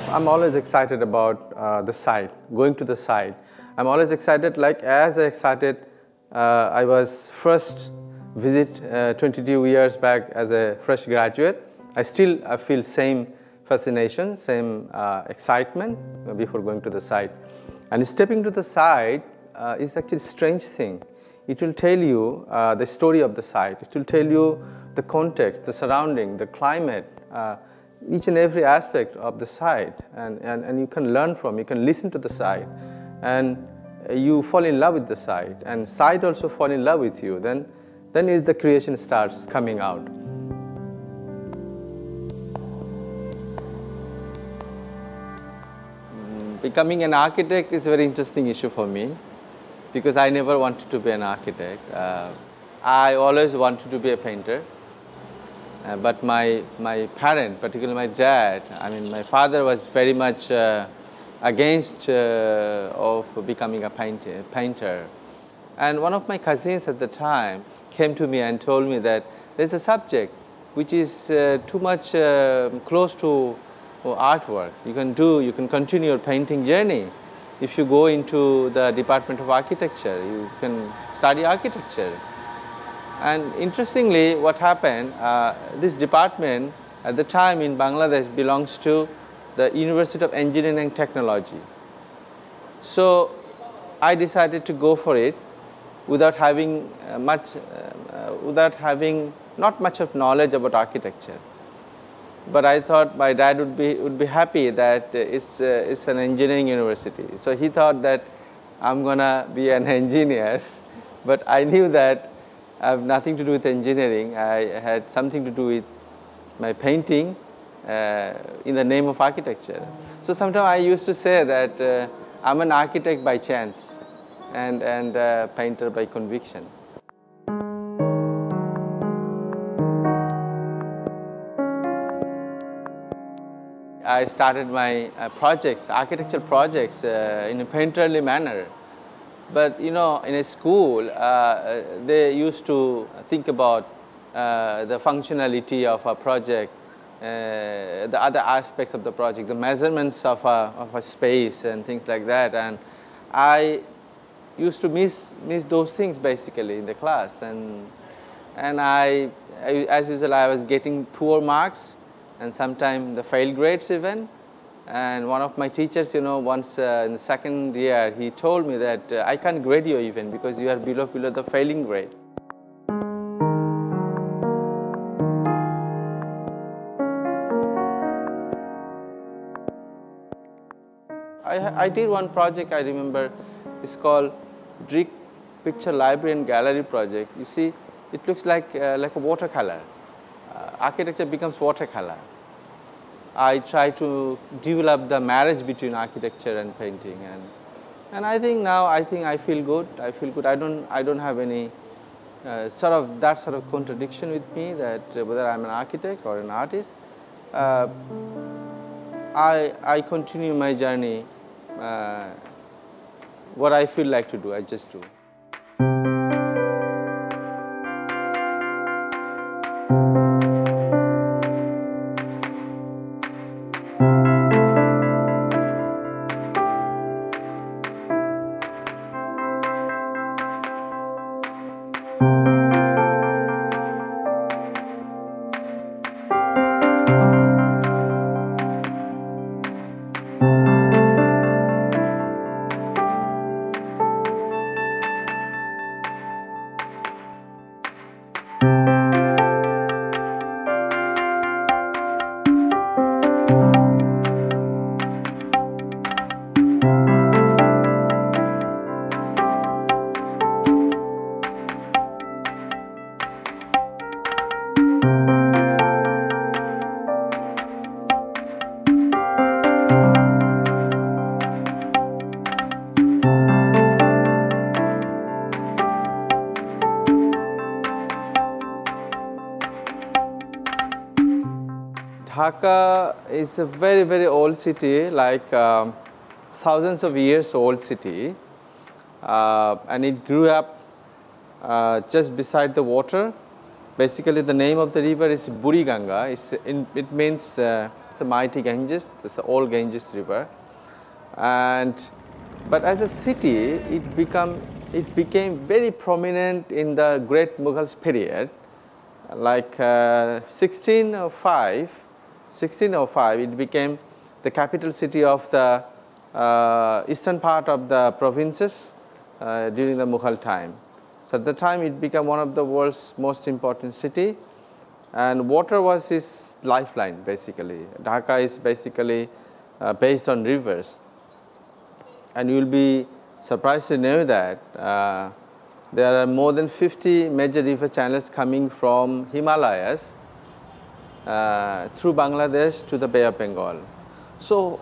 I'm always excited about the site, going to the site. I'm always excited, like as excited I was first visit 22 years back as a fresh graduate. I feel same fascination, same excitement before going to the site. And stepping to the site is actually a strange thing. It will tell you the story of the site. It will tell you the context, the surrounding, the climate, each and every aspect of the site, and you can learn from, you can listen to the site, and you fall in love with the site, and site also fall in love with you. Then the creation starts coming out. Becoming an architect is a very interesting issue for me, because I never wanted to be an architect. I always wanted to be a painter. But my parent, particularly my dad, I mean my father, was very much against of becoming a painter. And one of my cousins at the time came to me and told me that there's a subject which is too much close to artwork. You can continue your painting journey. If you go into the Department of Architecture, you can study architecture. And interestingly, what happened, this department at the time in Bangladesh belongs to the University of Engineering and Technology. So I decided to go for it without having not much of knowledge about architecture. But I thought my dad would be happy that it's an engineering university. So he thought that I'm gonna be an engineer, but I knew that I have nothing to do with engineering. I had something to do with my painting in the name of architecture. So sometimes I used to say that I'm an architect by chance and a painter by conviction. I started my architectural projects in a painterly manner. But you know, in a school, they used to think about the functionality of a project, the other aspects of the project, the measurements of a space and things like that. And I used to miss those things basically in the class. And as usual, I was getting poor marks and sometimes the fail grades even. And one of my teachers, you know, once in the second year, he told me that I can't grade you even because you are below the failing grade. I did one project, I remember, it's called Brick Picture Library and Gallery project. You see, it looks like a watercolor. Architecture becomes watercolor. I try to develop the marriage between architecture and painting, and I think now I feel good. I feel good. I don't have any sort of contradiction with me that whether I'm an architect or an artist. I continue my journey. What I feel like to do, I just do. Dhaka is a very, very old city, like thousands of years old city, and it grew up just beside the water. Basically, the name of the river is Buriganga. It means the mighty Ganges, this is the old Ganges river. But as a city, it became very prominent in the Great Mughals period. Like 1605, it became the capital city of the eastern part of the provinces during the Mughal time. So at the time, it became one of the world's most important city, and water was its lifeline, basically. Dhaka is basically based on rivers. And you will be surprised to know that there are more than 50 major river channels coming from Himalayas through Bangladesh to the Bay of Bengal. So